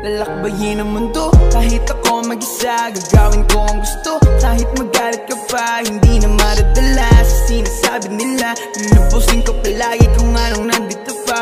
lalakbayin ang mundo. Kahit ako mag-isa, gagawin ko ang gusto. Kahit magalit ka pa, hindi na madadala sa sinasabi nila. Lulubusin ko palagi kung anong nandito pa.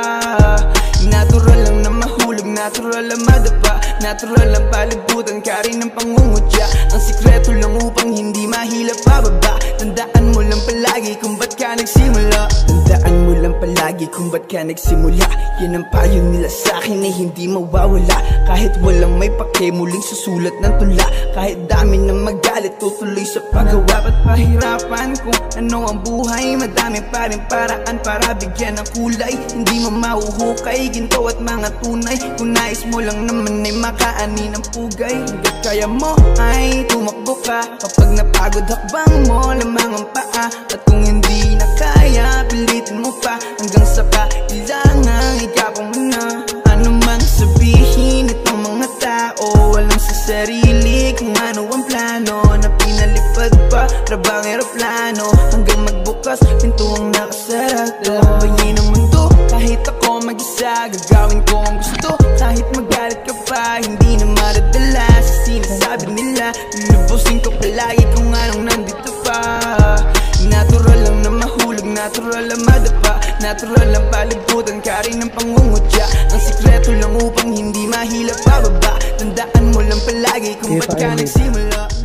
Natural lang na mahulog, natural lang madapa, natural lang palibutan ka rin ng pangungutya. Ang sikreto lang upang hindi mahila pababa. Tandaan mo lang palagi kung ba't ka nagsimula. Tandaan mo lang palagi kung ba't ka nagsimula. Yan ang payo nila sa'kin ay hindi mawawala. Kahit walang may pake, muling susulat ng tula. Kahit dami ng magalit, tutuloy sa paggawa. Ba't pahirapan kung ano ang buhay? Madami pa rin paraan para bigyan ng kulay. Hindi mo mahuhukay, ginto at mga tunay. Kung nais mo lang naman ay makaani ng pugay. Hanggat kaya mo ay tumakbo ka. Kapag napagod hakbang mo lamang ang paa. At kung hindi na kaya, pilitin mo pa hanggang sa kailangang ikapang mo na. Ano mang sabihin itong mga tao, alam sa sarili kung ano ang plano. Na pinalipad pa, rabang aeroplano. Hanggang magbukas, pinto ang nakasara. Lalakbayin ang mundo, kahit ako mag-isa, gagawin ko ang gusto. Kahit magalit ka pa, hindi na madadala sa sinasabi nila. Lulubusin ko palagi kung anong nandito pa. Natural lang na mahulog, natural lang madapa, natural lang palibutan ka rin ng pangungutya. Ang sikreto lang upang hindi mahila pababa. Tandaan mo lang palagi kung ba't ka nagsimula.